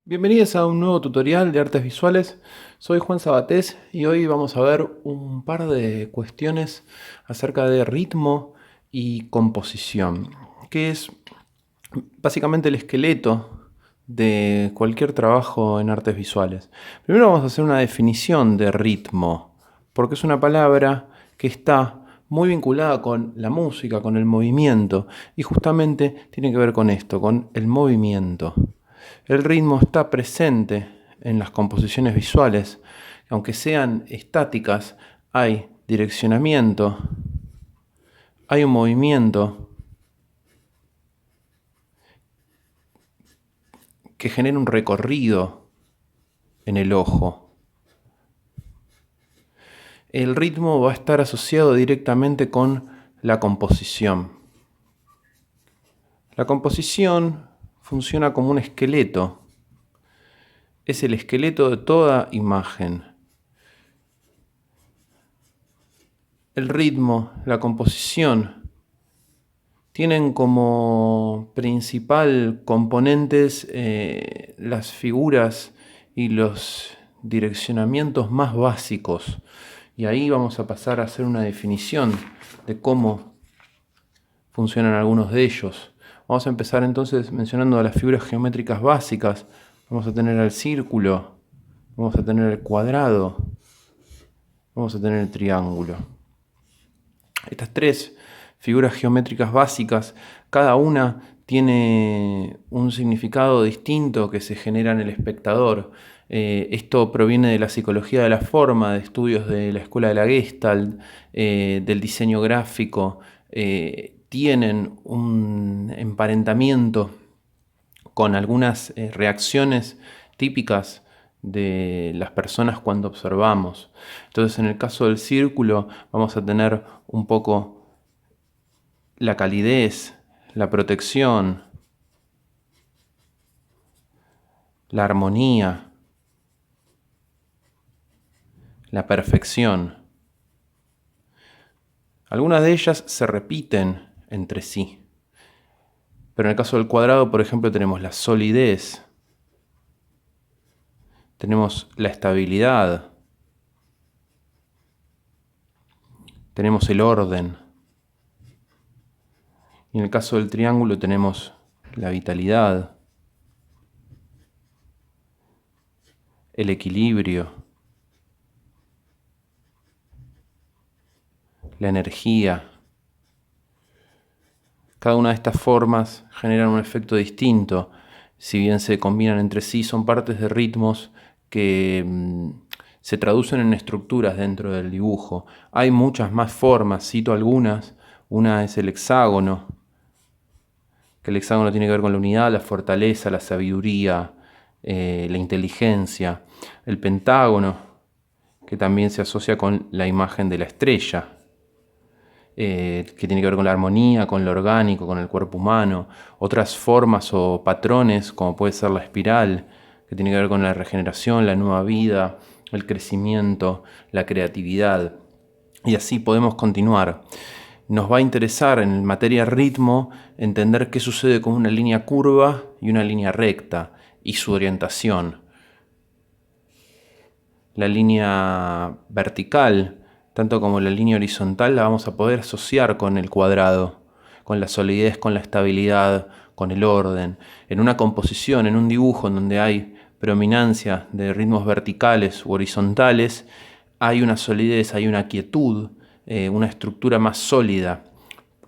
Bienvenidos a un nuevo tutorial de artes visuales. Soy Juan Sabatés y hoy vamos a ver un par de cuestiones acerca de ritmo y composición, que es básicamente el esqueleto de cualquier trabajo en artes visuales. Primero vamos a hacer una definición de ritmo, porque es una palabra que está muy vinculada con la música, con el movimiento, y justamente tiene que ver con esto, con el movimiento. El ritmo está presente en las composiciones visuales, aunque sean estáticas, hay direccionamiento, hay un movimiento que genera un recorrido en el ojo. El ritmo va a estar asociado directamente con la composición. La composición funciona como un esqueleto. Es el esqueleto de toda imagen. El ritmo, la composición, tienen como principal componentes las figuras y los direccionamientos más básicos. Y ahí vamos a pasar a hacer una definición de cómo funcionan algunos de ellos. Vamos a empezar entonces mencionando las figuras geométricas básicas. Vamos a tener el círculo, vamos a tener el cuadrado, vamos a tener el triángulo. Estas tres figuras geométricas básicas, cada una tiene un significado distinto que se genera en el espectador. Esto proviene de la psicología de la forma, de estudios de la escuela de la Gestalt, del diseño gráfico. Tienen un emparentamiento con algunas reacciones típicas de las personas cuando observamos. Entonces, en el caso del círculo vamos a tener un poco la calidez, la protección, la armonía, la perfección. Algunas de ellas se repiten entre sí. Pero en el caso del cuadrado, por ejemplo, tenemos la solidez, tenemos la estabilidad, tenemos el orden. Y en el caso del triángulo tenemos la vitalidad, el equilibrio, la energía. Cada una de estas formas genera un efecto distinto. Si bien se combinan entre sí, son partes de ritmos que se traducen en estructuras dentro del dibujo. Hay muchas más formas, cito algunas. Una es el hexágono, que el hexágono tiene que ver con la unidad, la fortaleza, la sabiduría, la inteligencia. El pentágono, que también se asocia con la imagen de la estrella, que tiene que ver con la armonía, con lo orgánico, con el cuerpo humano. Otras formas o patrones, como puede ser la espiral, que tiene que ver con la regeneración, la nueva vida, el crecimiento, la creatividad. Y así podemos continuar. Nos va a interesar en materia ritmo entender qué sucede con una línea curva y una línea recta y su orientación. La línea vertical, tanto como la línea horizontal, la vamos a poder asociar con el cuadrado, con la solidez, con la estabilidad, con el orden. En una composición, en un dibujo en donde hay predominancia de ritmos verticales u horizontales, hay una solidez, hay una quietud, una estructura más sólida.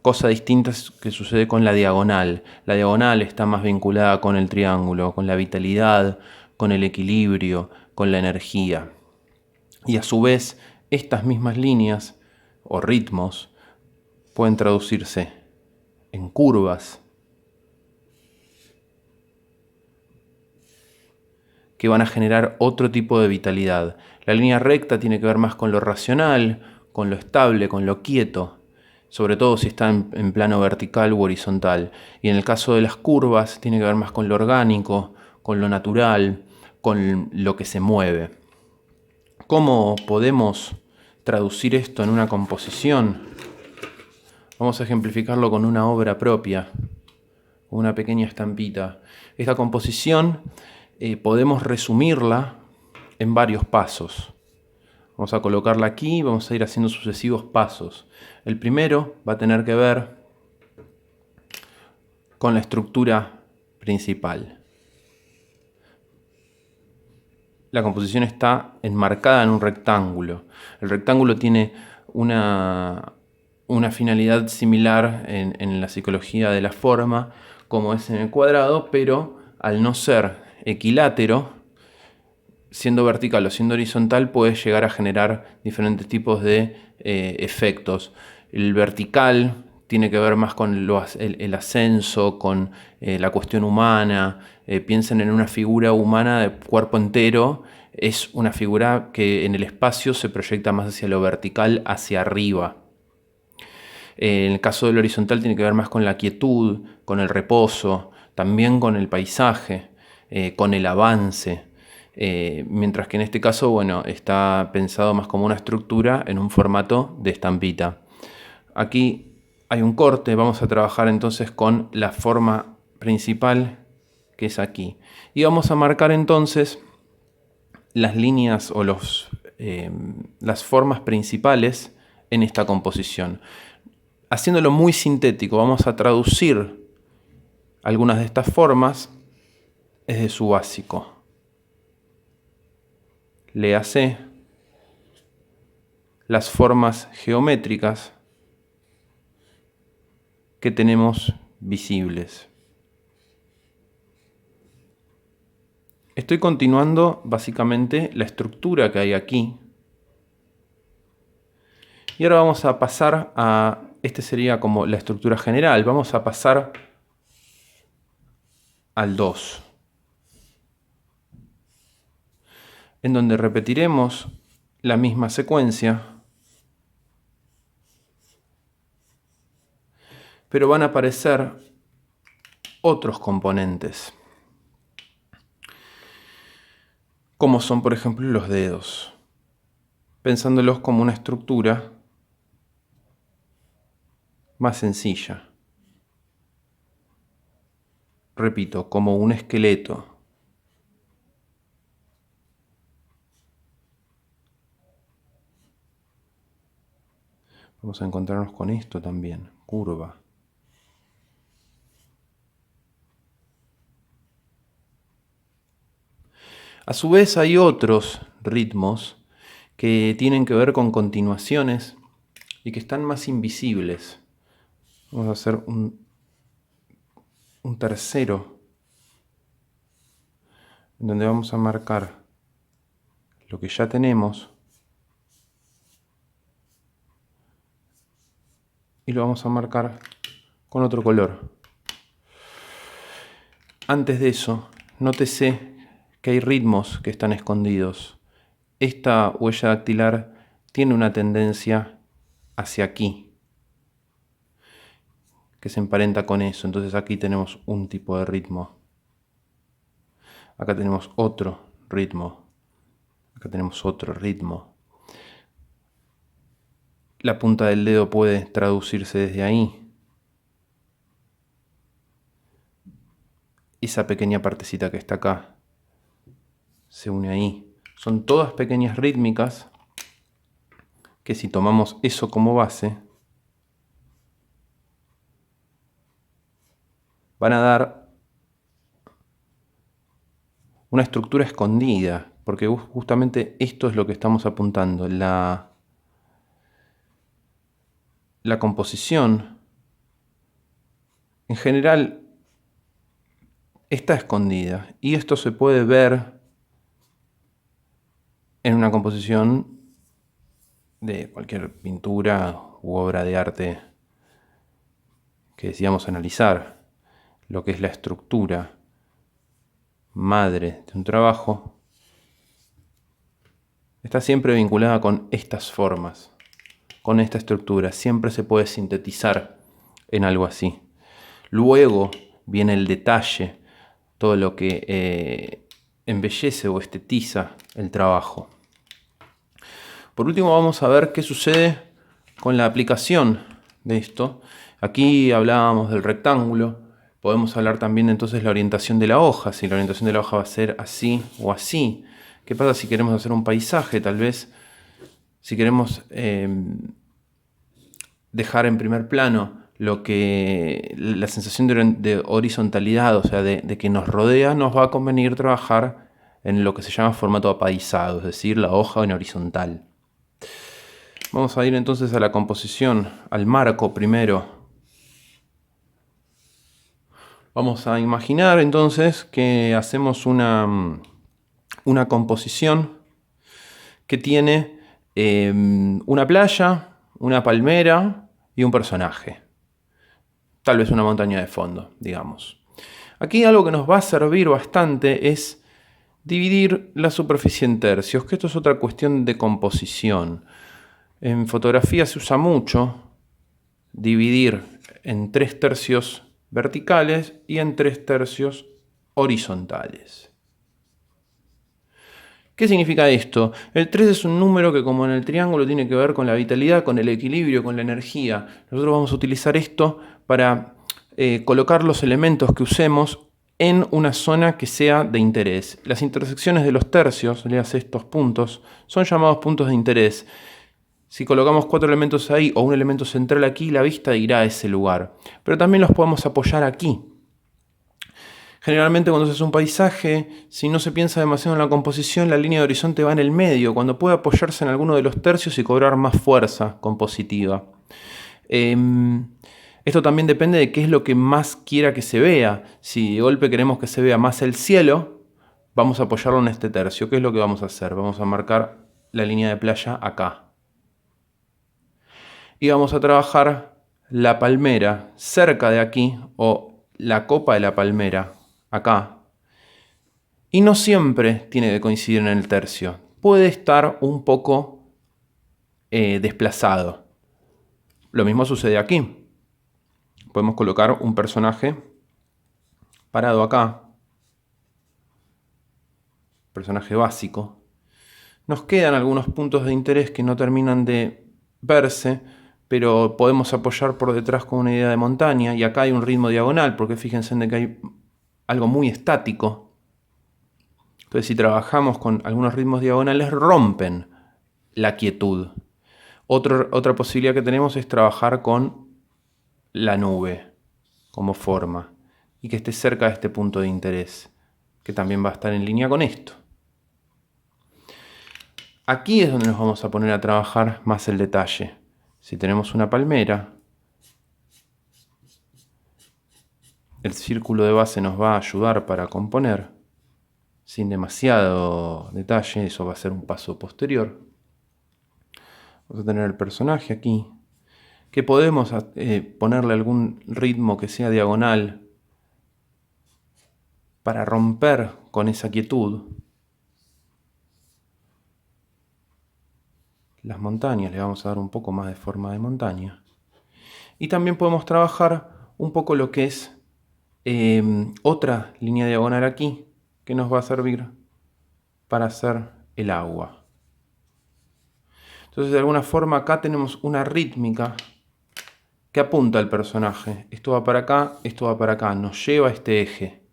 Cosa distinta que sucede con la diagonal. La diagonal está más vinculada con el triángulo, con la vitalidad, con el equilibrio, con la energía. Y a su vez, estas mismas líneas o ritmos pueden traducirse en curvas que van a generar otro tipo de vitalidad. La línea recta tiene que ver más con lo racional, con lo estable, con lo quieto, sobre todo si está en plano vertical u horizontal. Y en el caso de las curvas tiene que ver más con lo orgánico, con lo natural, con lo que se mueve. ¿Cómo podemos traducir esto en una composición? Vamos a ejemplificarlo con una obra propia, una pequeña estampita. Esta composición podemos resumirla en varios pasos. Vamos a colocarla aquí y vamos a ir haciendo sucesivos pasos. El primero va a tener que ver con la estructura principal. La composición está enmarcada en un rectángulo. El rectángulo tiene una finalidad similar en la psicología de la forma, como es en el cuadrado, pero al no ser equilátero, siendo vertical o siendo horizontal, puede llegar a generar diferentes tipos de efectos. El vertical tiene que ver más con el ascenso, con la cuestión humana. Piensen en una figura humana de cuerpo entero. Es una figura que en el espacio se proyecta más hacia lo vertical, hacia arriba. En el caso del horizontal tiene que ver más con la quietud, con el reposo, también con el paisaje, con el avance. Mientras que en este caso, bueno, está pensado más como una estructura en un formato de estampita. Aquí hay un corte, vamos a trabajar entonces con la forma principal, que es aquí. Y vamos a marcar entonces las líneas o las formas principales en esta composición. Haciéndolo muy sintético, vamos a traducir algunas de estas formas desde su básico. Léase las formas geométricas que tenemos visibles. Estoy continuando básicamente la estructura que hay aquí. Y ahora vamos a pasar a... Este sería como la estructura general. Vamos a pasar al 2. En donde repetiremos la misma secuencia, pero van a aparecer otros componentes, como son por ejemplo los dedos, pensándolos como una estructura más sencilla. Repito, como un esqueleto. Vamos a encontrarnos con esto también, curva. A su vez hay otros ritmos que tienen que ver con continuaciones y que están más invisibles. Vamos a hacer un tercero, en donde vamos a marcar lo que ya tenemos y lo vamos a marcar con otro color. Antes de eso, nótese que hay ritmos que están escondidos. Esta huella dactilar tiene una tendencia hacia aquí, que se emparenta con eso. Entonces aquí tenemos un tipo de ritmo. Acá tenemos otro ritmo. Acá tenemos otro ritmo. La punta del dedo puede traducirse desde ahí. Esa pequeña partecita que está acá se une ahí. Son todas pequeñas rítmicas que si tomamos eso como base, van a dar una estructura escondida, porque justamente esto es lo que estamos apuntando. La composición, en general, está escondida. Y esto se puede ver en una composición de cualquier pintura u obra de arte que decíamos analizar. Lo que es la estructura madre de un trabajo está siempre vinculada con estas formas, con esta estructura. Siempre se puede sintetizar en algo así. Luego viene el detalle, todo lo que embellece o estetiza el trabajo. Por último vamos a ver qué sucede con la aplicación de esto. Aquí hablábamos del rectángulo, Podemos hablar también entonces de la orientación de la hoja, si la orientación de la hoja va a ser así o así. ¿Qué pasa si queremos hacer un paisaje? Tal vez si queremos dejar en primer plano la sensación de horizontalidad, o sea, de que nos rodea, nos va a convenir trabajar en lo que se llama formato apaisado, es decir, la hoja en horizontal. Vamos a ir entonces a la composición, al marco primero. Vamos a imaginar entonces que hacemos una composición que tiene una playa, una palmera y un personaje. Tal vez una montaña de fondo, digamos. Aquí algo que nos va a servir bastante es dividir la superficie en tercios, que esto es otra cuestión de composición. En fotografía se usa mucho dividir en 3 tercios verticales y en 3 tercios horizontales. ¿Qué significa esto? El 3 es un número que, como en el triángulo, tiene que ver con la vitalidad, con el equilibrio, con la energía. Nosotros vamos a utilizar esto para colocar los elementos que usemos en una zona que sea de interés. Las intersecciones de los tercios, leas estos puntos, son llamados puntos de interés. Si colocamos 4 elementos ahí o un elemento central aquí, la vista irá a ese lugar. Pero también los podemos apoyar aquí. Generalmente cuando se hace un paisaje, si no se piensa demasiado en la composición, la línea de horizonte va en el medio, cuando puede apoyarse en alguno de los tercios y cobrar más fuerza compositiva. Esto también depende de qué es lo que más quiera que se vea. Si de golpe queremos que se vea más el cielo, vamos a apoyarlo en este tercio. ¿Qué es lo que vamos a hacer? Vamos a marcar la línea de playa acá. Y vamos a trabajar la palmera cerca de aquí, o la copa de la palmera acá. Y no siempre tiene que coincidir en el tercio. Puede estar un poco desplazado. Lo mismo sucede aquí. Podemos colocar un personaje parado acá. Personaje básico. Nos quedan algunos puntos de interés que no terminan de verse, pero podemos apoyar por detrás con una idea de montaña, y acá hay un ritmo diagonal, porque fíjense en que hay algo muy estático. Entonces, si trabajamos con algunos ritmos diagonales, rompen la quietud. Otra posibilidad que tenemos es trabajar con la nube como forma, y que esté cerca de este punto de interés, que también va a estar en línea con esto. Aquí es donde nos vamos a poner a trabajar más el detalle. Si tenemos una palmera, el círculo de base nos va a ayudar para componer sin demasiado detalle. Eso va a ser un paso posterior. Vamos a tener el personaje aquí, que podemos ponerle algún ritmo que sea diagonal para romper con esa quietud. Las montañas, le vamos a dar un poco más de forma de montaña. Y también podemos trabajar un poco lo que es otra línea diagonal aquí, que nos va a servir para hacer el agua. Entonces, de alguna forma, acá tenemos una rítmica que apunta al personaje. Esto va para acá, esto va para acá, nos lleva a este eje.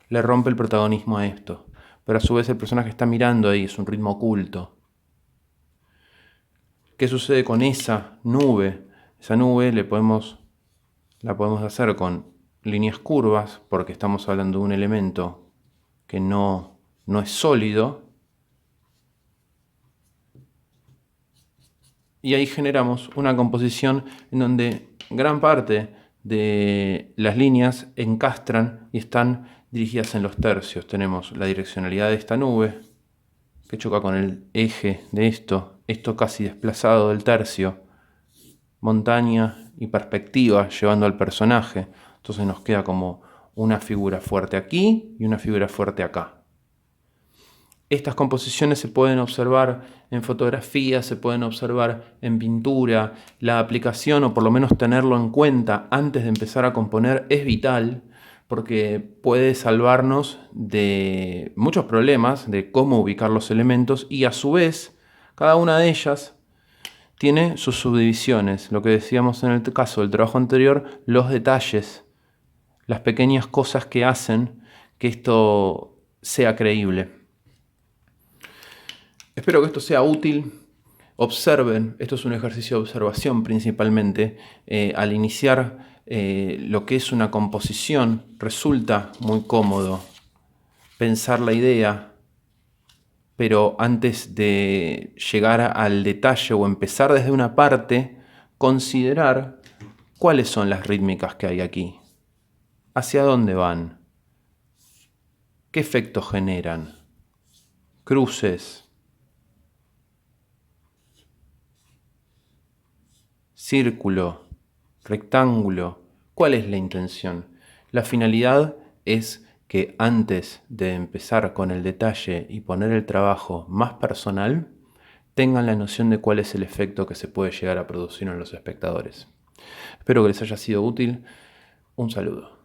Le rompe el protagonismo a esto. Pero a su vez el personaje está mirando ahí, es un ritmo oculto. ¿Qué sucede con esa nube? Esa nube la podemos hacer con líneas curvas, porque estamos hablando de un elemento que no es sólido. Y ahí generamos una composición en donde gran parte de las líneas encastran y están dirigidas en los tercios. Tenemos la direccionalidad de esta nube, que choca con el eje de esto casi desplazado del tercio, montaña y perspectiva llevando al personaje. Entonces nos queda como una figura fuerte aquí y una figura fuerte acá. Estas composiciones se pueden observar en fotografía, se pueden observar en pintura. La aplicación, o por lo menos tenerlo en cuenta antes de empezar a componer, es vital, porque puede salvarnos de muchos problemas de cómo ubicar los elementos, y a su vez cada una de ellas tiene sus subdivisiones. Lo que decíamos en el caso del trabajo anterior, los detalles las pequeñas cosas que hacen que esto sea creíble. Espero que esto sea útil. Observen, esto es un ejercicio de observación principalmente. Al iniciar lo que es una composición, resulta muy cómodo pensar la idea, pero antes de llegar al detalle o empezar desde una parte, considerar cuáles son las rítmicas que hay aquí, hacia dónde van, qué efectos generan, cruces, círculo, rectángulo, ¿cuál es la intención? La finalidad es que antes de empezar con el detalle y poner el trabajo más personal, tengan la noción de cuál es el efecto que se puede llegar a producir en los espectadores. Espero que les haya sido útil. Un saludo.